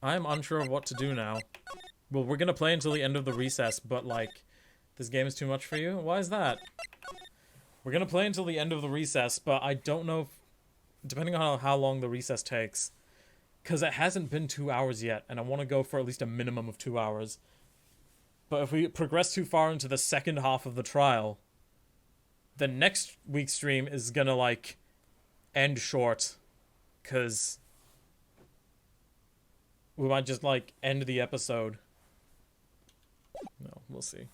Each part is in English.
I'm unsure of what to do now. Well, we're gonna play until the end of the recess, but, like, this game is too much for you? Why is that? We're gonna play until the end of the recess, but I don't know if, depending on how long the recess takes, because it hasn't been 2 hours yet, and I want to go for at least a minimum of 2 hours. But if we progress too far into the second half of the trial, the next week's stream is gonna, like, end short, because we might just, like, end the episode. No, we'll see.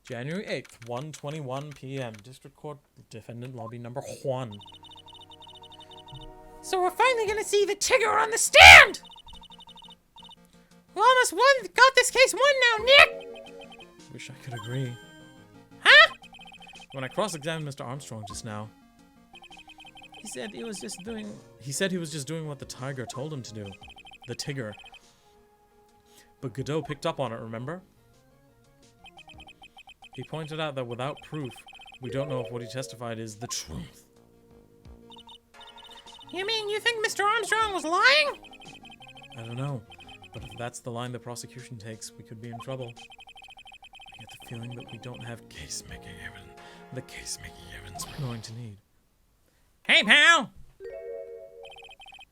January 8th, 1:21 p.m. District Court Defendant Lobby number 1. So we're finally gonna see the Tigger on the stand! We almost got this case won now, Nick! Wish I could agree. Huh? When I cross-examined Mr. Armstrong just now, he said he was just doing what the tiger told him to do. The Tigger. But Godot picked up on it, remember? He pointed out that without proof, we don't know if what he testified is the truth. You mean you think Mr. Armstrong was lying? I don't know, but if that's the line the prosecution takes, we could be in trouble. I get the feeling that we don't have case-making evidence. The case-making evidence we're going to need. Hey, pal!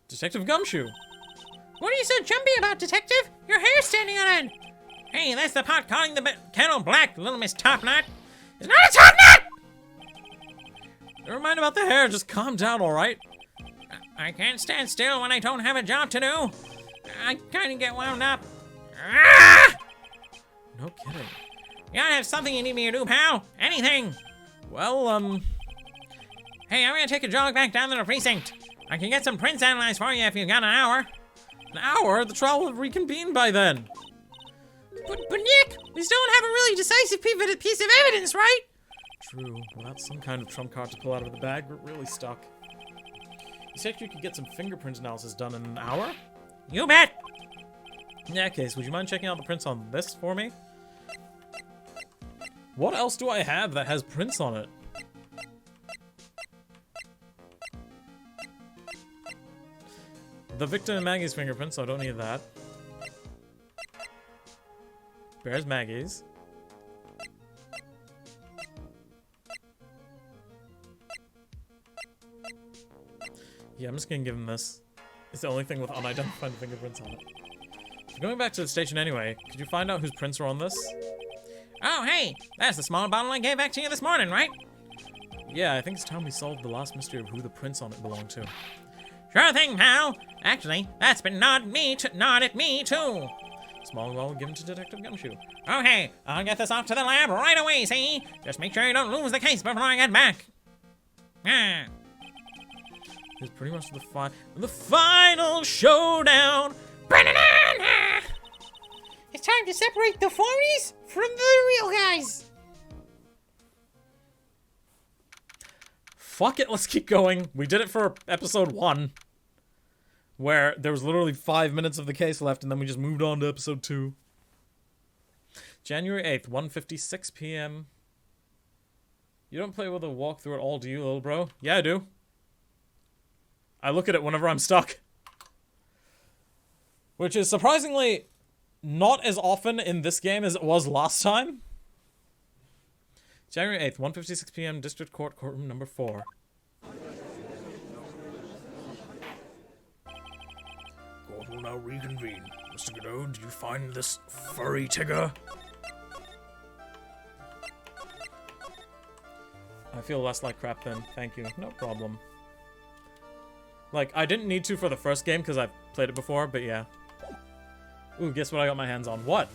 Detective Gumshoe! What are you so jumpy about, Detective? Your hair's standing on end! Hey, that's the pot calling the kettle black, little Miss Topknot. It's not a topknot! Never mind about the hair, just calm down, alright? I can't stand still when I don't have a job to do. I kinda get wound up. Ah! No kidding. You gotta have something you need me to do, pal. Anything. Well, Hey, I'm gonna take a jog back down to the precinct. I can get some prints analyzed for you if you've got an hour. an hour? The trial will have reconvened by then. But Nick, we still don't have a really decisive piece of evidence, right? True. Without some kind of trump card to pull out of the bag, we're really stuck. You said you could get some fingerprint analysis done in an hour? You bet. In that case, would you mind checking out the prints on this for me? What else do I have that has prints on it? The Victor and Maggie's fingerprints, so I don't need that. Where's Maggie's? Yeah, I'm just gonna give him this. It's the only thing with unidentified fingerprints on it. Going back to the station anyway, could you find out whose prints are on this? Oh, hey, that's the small bottle I gave back to you this morning, right? Yeah, I think it's time we solved the last mystery of who the prints on it belong to. Sure thing, pal. Actually, that's been nodded at me, too. Small bottle given to Detective Gumshoe. Okay, I'll get this off to the lab right away, see? Just make sure you don't lose the case before I get back. Ah. It's pretty much the final showdown. It's time to separate the phonies from the real guys. Fuck it, let's keep going. We did it for episode 1, where there was literally 5 minutes of the case left, and then we just moved on to episode 2. January 8th, 1:56 p.m. You don't play with a walkthrough at all, do you, little bro? Yeah, I do. I look at it whenever I'm stuck. Which is surprisingly not as often in this game as it was last time. January 8th, 1:56 p.m. District Court, courtroom number 4. Court will now reconvene. Mr. Godot, did you find this furry tigger? I feel less like crap then. Thank you. No problem. Like, I didn't need to for the first game because I've played it before, but yeah. Ooh, guess what I got my hands on? What?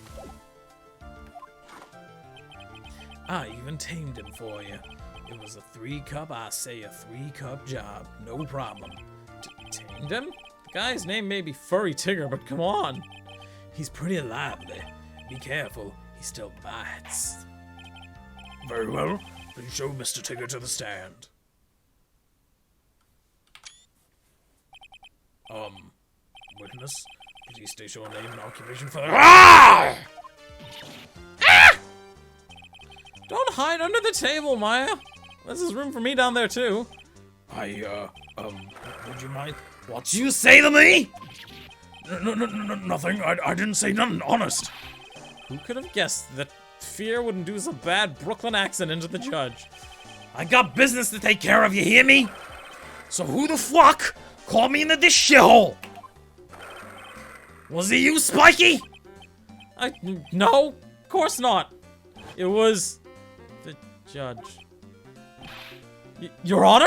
I even tamed him for you. It was a 3-cup, I say a 3-cup job. No problem. Tamed him? The guy's name may be Furry Tigger, but come on. He's pretty lively. Be careful, he still bites. Very well. Then show Mr. Tigger to the stand. Witness, please state your name and occupation for the— Ah! Don't hide under the table, Maya. This is room for me down there, too. would you mind What you say to me? Nothing. I didn't say nothing, honest. Who could have guessed that fear would induce a bad Brooklyn accent into the judge? I got business to take care of, you hear me? So who the fuck called me into this shithole? Was it you, Spiky? No, of course not. It was the judge. Your Honor?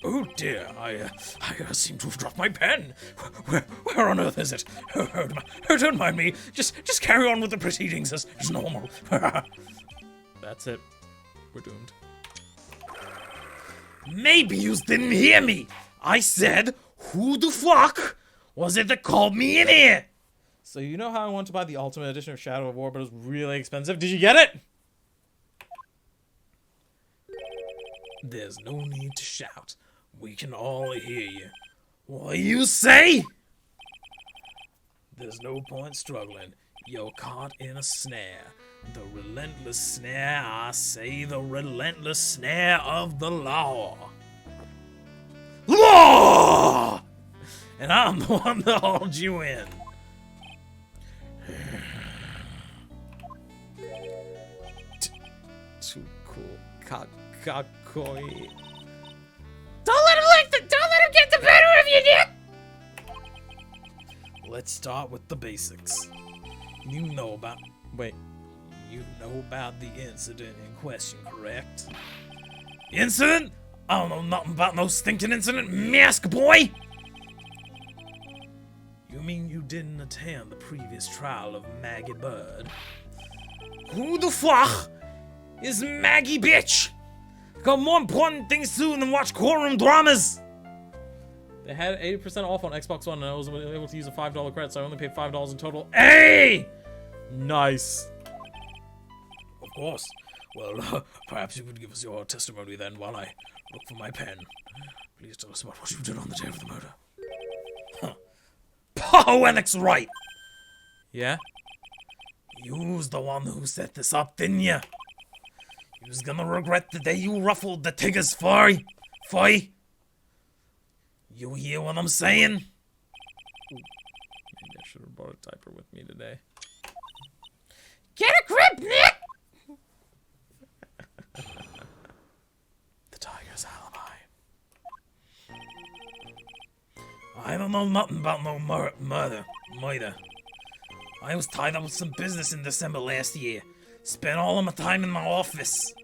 Oh dear, I seem to have dropped my pen. Where on earth is it? Oh, don't mind me. Just carry on with the proceedings as normal. That's it. We're doomed. Maybe you didn't hear me. I said, who the fuck was it that called me in here? So you know how I wanted to buy the Ultimate Edition of Shadow of War, but it was really expensive? Did you get it? There's no need to shout. We can all hear you. What you say? There's no point struggling. You're caught in a snare. The relentless snare, I say, the relentless snare of the law. Law! And I'm the one that holds you in. Too cool. Kakoi. Don't let him get the better of you, Nick! Let's start with the basics. You know about the incident in question, correct? Incident? I don't know nothing about no stinking incident, mask boy! You mean you didn't attend the previous trial of Maggie Bird? Who the fuck is Maggie bitch? Got more important things to do than watch courtroom dramas! They had 80% off on Xbox One, and I was able to use a $5 credit, so I only paid $5 in total. Hey! Nice. Of course. Well, perhaps you could give us your testimony then while I look for my pen. Please tell us about what you did on the day of the murder. Huh. Poenic's right! Yeah? You was the one who set this up, didn't ya? You was gonna regret the day you ruffled the Tigger's furry. You hear what I'm saying? Maybe I should have brought a diaper with me today. Get a grip, Nick! The Tiger's alibi. I don't know nothing about no murder. I was tied up with some business in December last year. Spent all of my time in my office.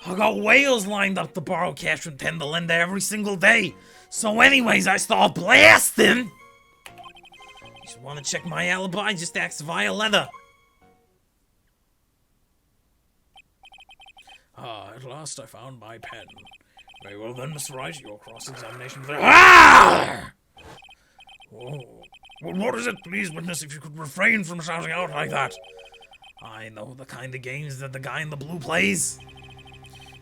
I got whales lined up to borrow cash from Tender Linda every single day. So anyways, I start blasting. Just want to check my alibi? Just ask Violetta. At last I found my pen. Very well then, Mr. Wright, your cross-examination for... Ah! Whoa. Well, what is it, please, witness, if you could refrain from shouting out like that? I know the kind of games that the guy in the blue plays.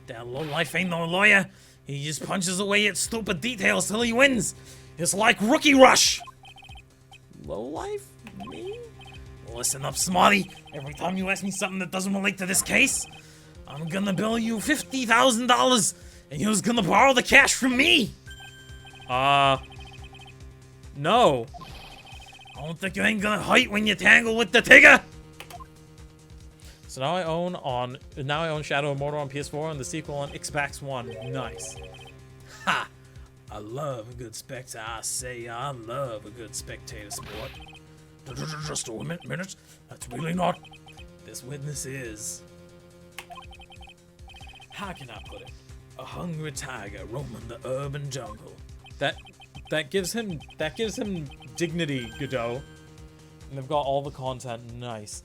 That lowlife ain't no lawyer. He just punches away at stupid details till he wins. It's like Rookie Rush. Lowlife? Me? Listen up, Smarty. Every time you ask me something that doesn't relate to this case, I'm gonna bill you $50,000, and you're gonna borrow the cash from me. No. I don't think you ain't gonna hurt when you tangle with the Tigger. So now I own Shadow of Mordor on PS4 and the sequel on Xbox One. Nice. Ha! I love a good spectator. I say I love a good spectator sport. Just a minute. That's really not. This witness is. How can I put it? A hungry tiger roaming the urban jungle. That gives him dignity, Godot. And they've got all the content. Nice.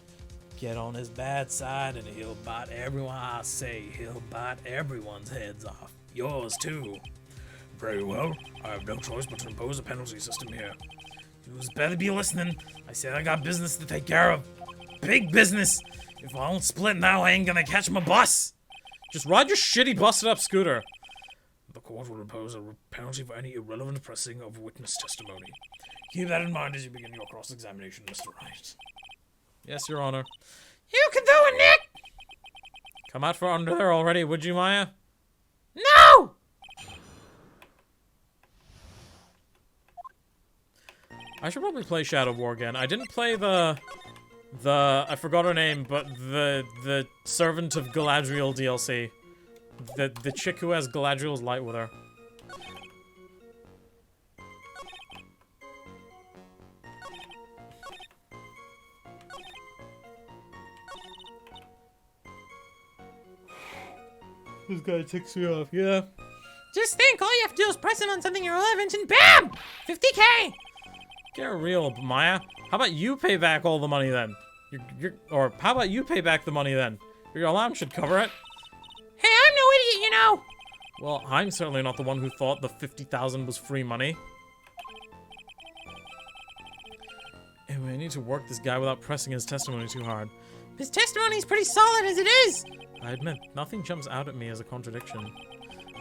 Get on his bad side and he'll bite everyone. I say he'll bite everyone's heads off. Yours too. Very well. I have no choice but to impose a penalty system here. You better be listening. I said I got business to take care of. Big business. If I don't split now, I ain't gonna catch my bus. Just ride your shitty busted up scooter. The court will impose a penalty for any irrelevant pressing of witness testimony. Keep that in mind as you begin your cross-examination, Mr. Wright. Yes, Your Honor. You can do it, Nick! Come out from under there already, would you, Maya? No! I should probably play Shadow War again. I didn't play the I forgot her name, but the Servant of Galadriel DLC. The chick who has Galadriel's light with her. This guy ticks me off, yeah. Just think, all you have to do is press it on something irrelevant and BAM! 50K! Get real, Maya. How about you pay back all the money then? Or how about you pay back the money then? Your alarm should cover it. Hey, I'm no idiot, you know! Well, I'm certainly not the one who thought the 50,000 was free money. Anyway, I need to work this guy without pressing his testimony too hard. His testimony's pretty solid as it is! I admit, nothing jumps out at me as a contradiction.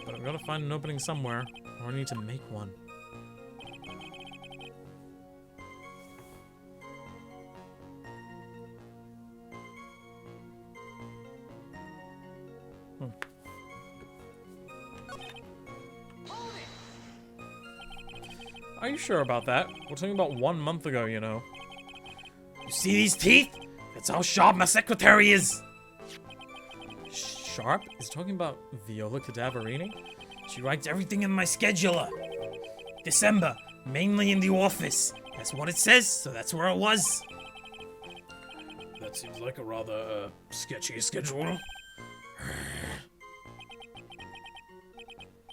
But I've got to find an opening somewhere, or I need to make one. Are you sure about that? We're talking about 1 month ago, you know. You see these teeth? That's how sharp my secretary is. Sharp? Is talking about Viola Cadaverini? She writes everything in my scheduler. December, mainly in the office. That's what it says, so that's where it was. That seems like a rather, sketchy schedule.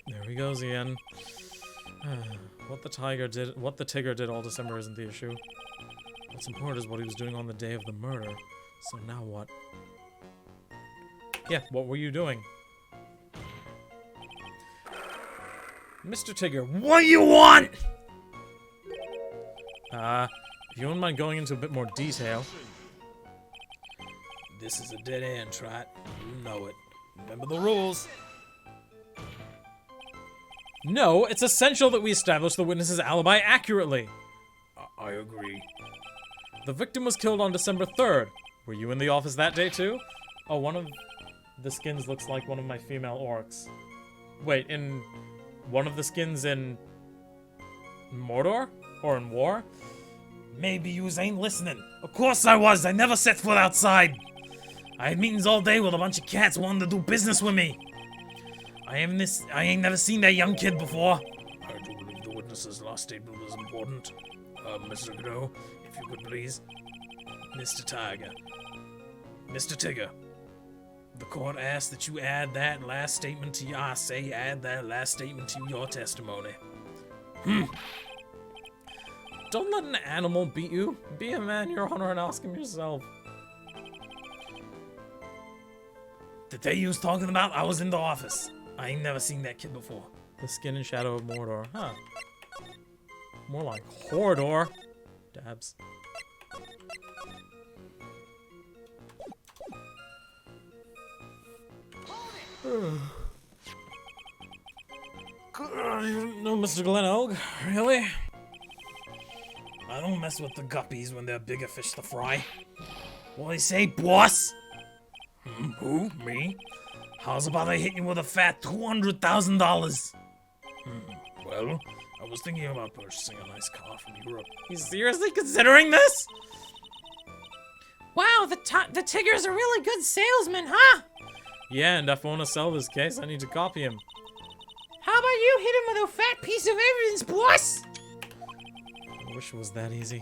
There he goes again. What the Tigger did all December isn't the issue. What's important is what he was doing on the day of the murder. So now what? Yeah, what were you doing? Mr. Tigger, what do you want? If you wouldn't mind going into a bit more detail. This is a dead end, Trot. You know it. Remember the rules. No, it's essential that we establish the witness's alibi accurately. I agree. The victim was killed on December 3rd. Were you in the office that day too? Oh, one of the skins looks like one of my female orcs. Wait, in one of the skins in Mordor? Or in War? Maybe yous ain't listening. Of course I was. I never set foot outside. I had meetings all day with a bunch of cats wanting to do business with me. I ain't never seen that young kid before. I do believe the witness's last statement was important. Mr. Gno, if you could please. Mr. Tiger. Mr. Tigger. The court asks that you add that last statement to your... add that last statement to your testimony. Don't let an animal beat you. Be a man, Your Honor, and ask him yourself. The day you was talking about, I was in the office. I ain't never seen that kid before. The skin and shadow of Mordor, huh? More like Hordor. Dabs. No, Mr. Glen Elg, really? I don't mess with the guppies when they're bigger fish to fry. What do they say, boss? Who? Me? How's about I hit you with a fat $200,000? Well, I was thinking about purchasing a nice car from Europe. He's seriously considering this? Wow, the Tigger's a really good salesman, huh? Yeah, and if I want to sell this case, I need to copy him. How about you hit him with a fat piece of evidence, boss? I wish it was that easy.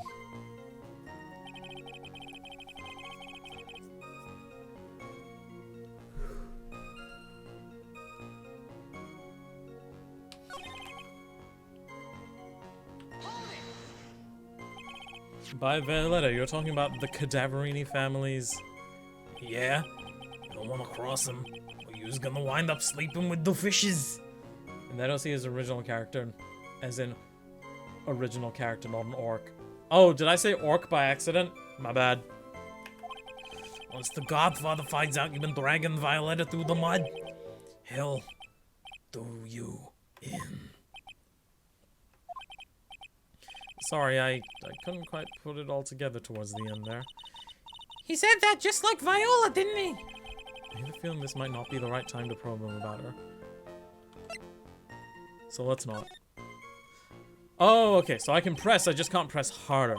By Violetta, you're talking about the Cadaverini families. Yeah, you don't want to cross them, or you're gonna wind up sleeping with the fishes. And I don't see his original character, as in original character, not an orc. Oh, did I say orc by accident? My bad. Once the Godfather finds out you've been dragging Violetta through the mud, he'll do you in. Sorry, I couldn't quite put it all together towards the end there. He said that just like Viola, didn't he? I have a feeling this might not be the right time to probe him about her. So let's not. Oh, okay, so I can press, I just can't press harder.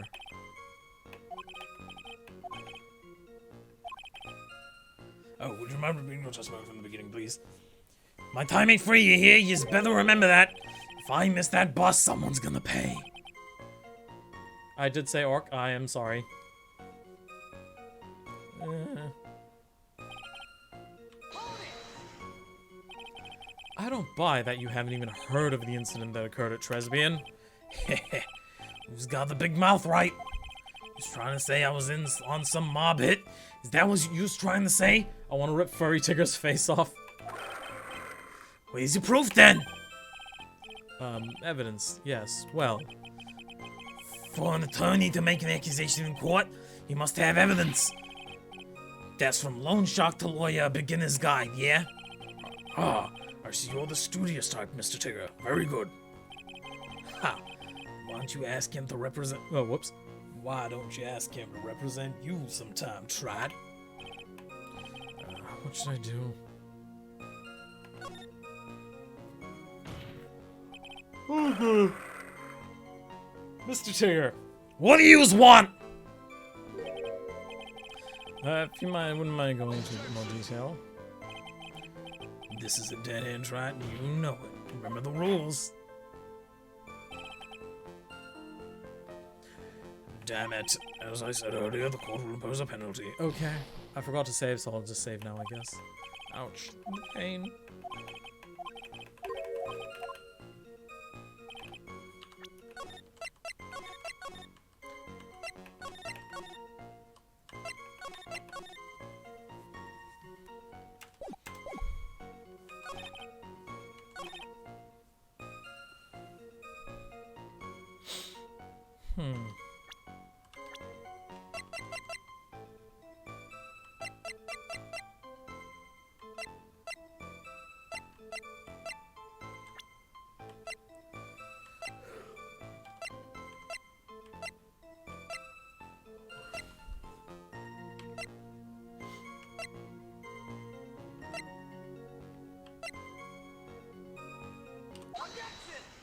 Oh, would you mind repeating your testimony from the beginning, please? My time ain't free, you hear? You better remember that. If I miss that bus, someone's gonna pay. I did say orc, I am sorry. I don't buy that you haven't even heard of the incident that occurred at Tresbian. Who's got the big mouth, right? You was trying to say I was on some mob hit? Is that what you was trying to say? I want to rip Furry Tigger's face off. Where's your proof, then? Evidence, yes. Well, for an attorney to make an accusation in court, you must have evidence. That's from loan shark to lawyer, beginner's guide, yeah? Ah, I see you're the studious type, Mr. Tigger. Very good. Ha! Why don't you ask him to represent... oh, whoops. Why don't you ask him to represent you sometime, Trot? What should I do? Mr. Tigger! What do yous want? If you wouldn't mind going into more detail. This is a dead end, Trot. You know it. Remember the rules. Damn it. As I said earlier, the court will impose a penalty. Okay. I forgot to save, so I'll just save now, I guess. Ouch. The pain.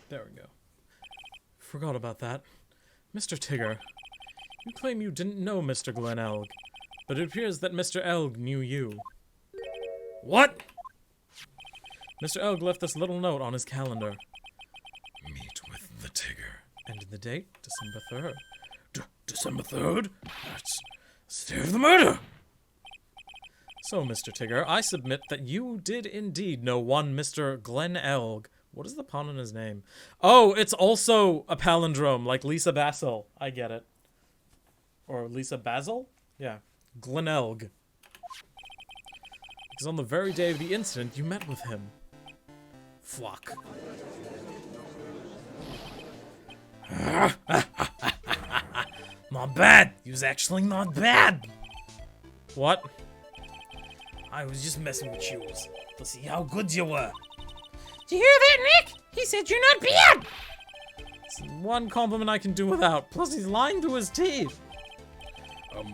There we go. Forgot about that. Mr. Tigger, you claim you didn't know Mr. Glen Elg, but it appears that Mr. Elg knew you. What? Mr. Elg left this little note on his calendar. Meet with the Tigger. And the date? December 3rd. December 3rd? That's the day of the murder! So, Mr. Tigger, I submit that you did indeed know one Mr. Glen Elg. What is the pun on his name? Oh, it's also a palindrome, like Lisa Basil. I get it. Or Lisa Basil? Yeah. Glen Elg. Because on the very day of the incident, you met with him. Fuck. Not bad. You was actually not bad. What? I was just messing with you to see how good you were. Did you hear that, Nick? He said you're not bad. It's one compliment I can do without. Plus, he's lying through his teeth.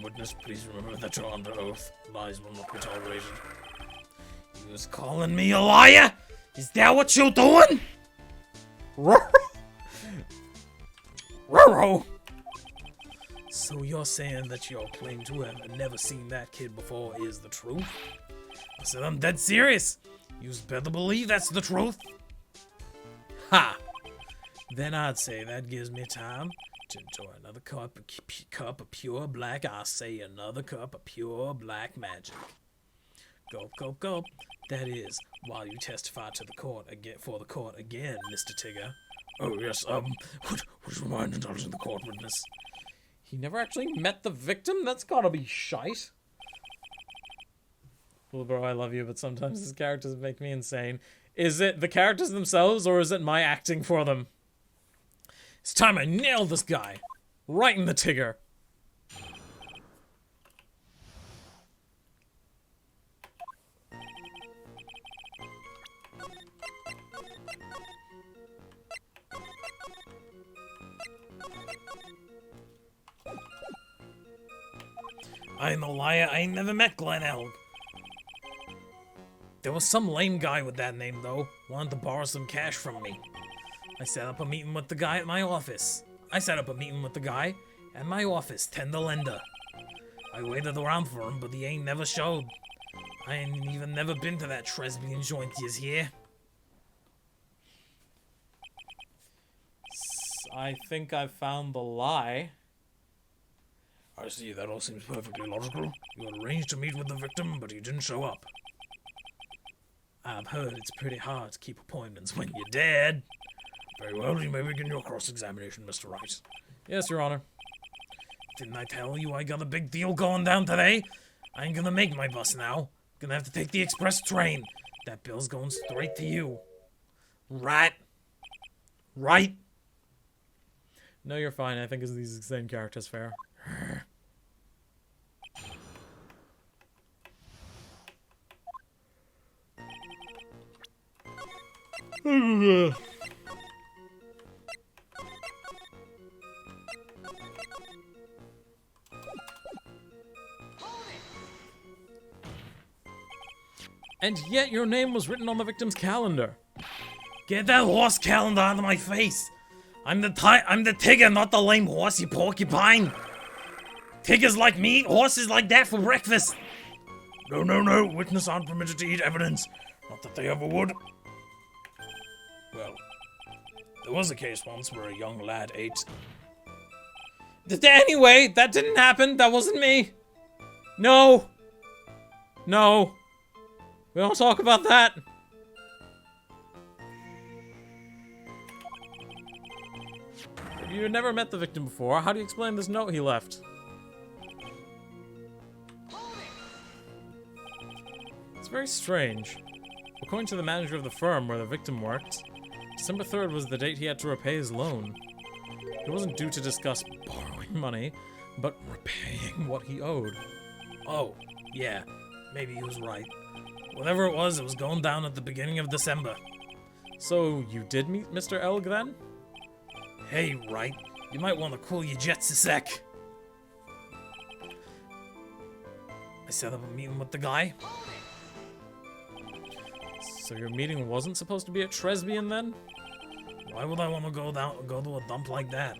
Witness, please remember that you're under oath. Lies will not be tolerated. You was calling me a liar? Is that what you're doing? Roro. So you're saying that your claim to have never seen that kid before is the truth? I said I'm dead serious. You better believe that's the truth. Ha! Then I'd say that gives me time to enjoy another cup of pure black. I say another cup of pure black magic. Gulp, gulp, gulp. That is, while you testify to the court again, for the court again, Mr. Tigger. Oh, yes, would you mind indulging the court witness? He never actually met the victim? That's gotta be shite. Well, bro, I love you, but sometimes these characters make me insane. Is it the characters themselves, or is it my acting for them? It's time I nail this guy. Right in the Tigger. I ain't no liar. I ain't never met Glen Elg. There was some lame guy with that name, though. Wanted to borrow some cash from me. I set up a meeting with the guy at my office. 10 the lender. I waited around for him, but he ain't never showed. I ain't even never been to that Tresbian joint yous here. I think I found the lie. I see, that all seems perfectly logical. You had arranged to meet with the victim, but he didn't show up. I've heard it's pretty hard to keep appointments when you're dead. Very well, you may begin your cross-examination, Mr. Wright. Yes, Your Honor. Didn't I tell you I got a big deal going down today? I ain't gonna make my bus now. Gonna have to take the express train. That bill's going straight to you. Right? Right? No, you're fine. I think these are the same characters fair. And yet your name was written on the victim's calendar. Get that horse calendar out of my face. I'm the Tigger, not the lame horse, you porcupine. Tiggers like me, horses like that for breakfast. No, no, no. Witnesses aren't permitted to eat evidence. Not that they ever would. Well, there was a case once where a young lad ate... Anyway, that didn't happen. That wasn't me. No. No. We don't talk about that. If you've never met the victim before, how do you explain this note he left? It's very strange. According to the manager of the firm where the victim worked, December 3rd was the date he had to repay his loan. It wasn't due to discuss borrowing money, but repaying what he owed. Oh, yeah. Maybe he was right. Whatever it was going down at the beginning of December. So, you did meet Mr. Elg then? Hey, Wright. You might want to cool your jets a sec. I set up a meeting with the guy. So your meeting wasn't supposed to be at Tresbian then? Why would I want to go to a dump like that?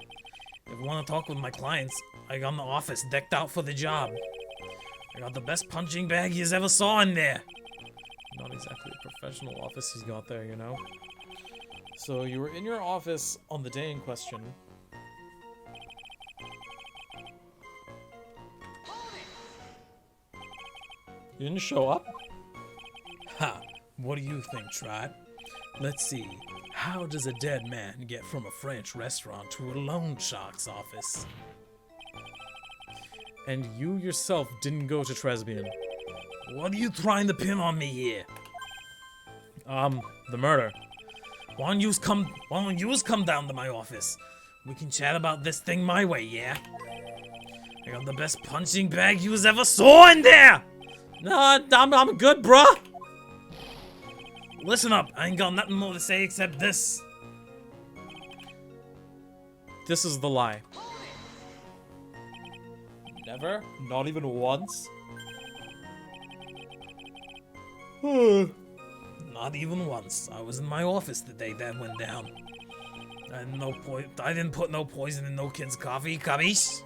If I want to talk with my clients, I got in the office decked out for the job. I got the best punching bag you ever saw in there. Not exactly a professional office he's got there, you know. So you were in your office on the day in question. You didn't show up? Ha! What do you think, Trot? Let's see. How does a dead man get from a French restaurant to a loan shark's office? And you yourself didn't go to Tresbian. What are you trying to pin on me here? The murder. Why don't yous come down to my office? We can chat about this thing my way, yeah? I got the best punching bag you ever saw in there! Nah, I'm good, bruh! Listen up, I ain't got nothing more to say except this. This is the lie. Never? Not even once? Not even once. I was in my office the day that went down. I didn't put no poison in no kid's coffee, cabiche?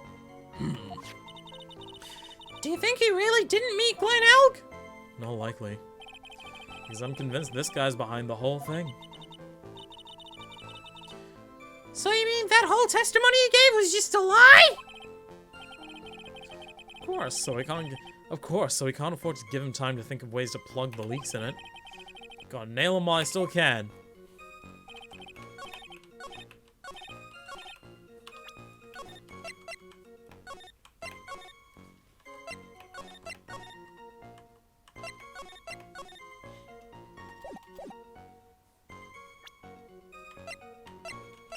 Do you think he really didn't meet Glen Elg? Not likely. Because I'm convinced this guy's behind the whole thing. So you mean that whole testimony he gave was just a lie? Of course, so we can't afford to give him time to think of ways to plug the leaks in it. Gotta nail him while I still can.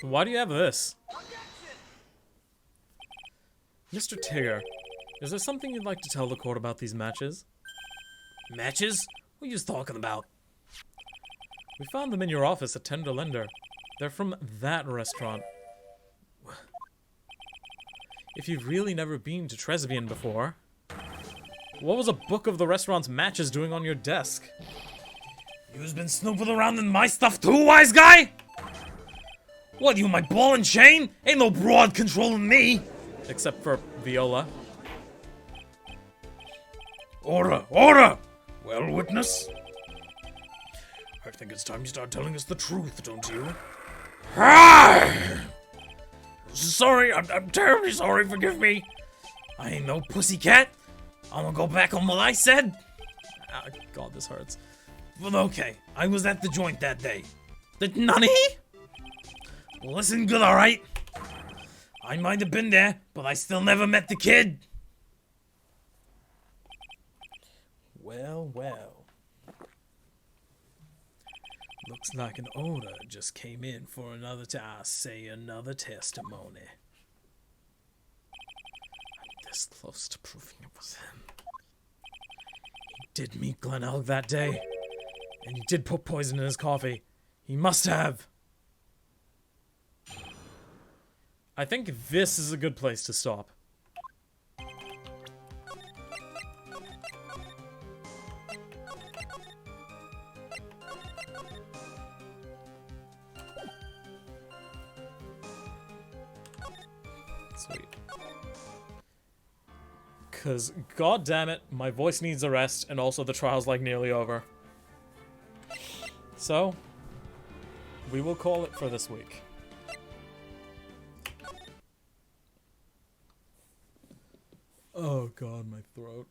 Why do you have this? Mr. Tigger, is there something you'd like to tell the court about these matches? Matches? What are you talking about? We found them in your office at Tender Lender. They're from that restaurant. If you've really never been to Tresbian before, what was a book of the restaurant's matches doing on your desk? You've been snooping around in my stuff too, wise guy? What, you my ball and chain? Ain't no broad controlling me. Except for Viola. Order, order! Well, witness? I think it's time you start telling us the truth, don't you? Sorry, I'm terribly sorry, forgive me. I ain't no pussycat. I'm gonna go back on what I said. Ah, God, this hurts. But okay, I was at the joint that day. The nunny? Well, listen good, alright? I might have been there, but I still never met the kid. Well, well. Looks like an order just came in for another say another testimony. I'm this close to proving it was him. He did meet Glen Elg that day, and he did put poison in his coffee. He must have. I think this is a good place to stop. Sweet. Cause, god damn it, my voice needs a rest, and also the trial's like nearly over. So, we will call it for this week. Oh god, my throat.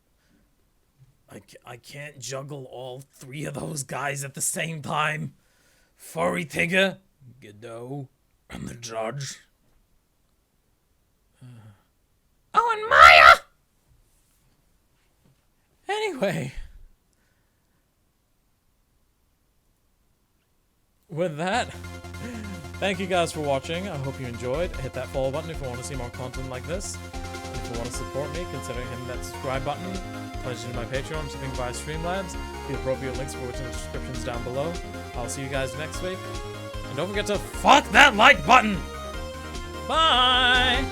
I can't juggle all three of those guys at the same time. Furry Tigger, Godot, and the judge. Oh, and Maya! Anyway. With that, thank you guys for watching. I hope you enjoyed. Hit that follow button if you want to see more content like this. If you want to support me, consider hitting that subscribe button. Pledge to my Patreon, shipping via Streamlabs. The appropriate links for which in the descriptions down below. I'll see you guys next week. And don't forget to fuck that like button! Bye!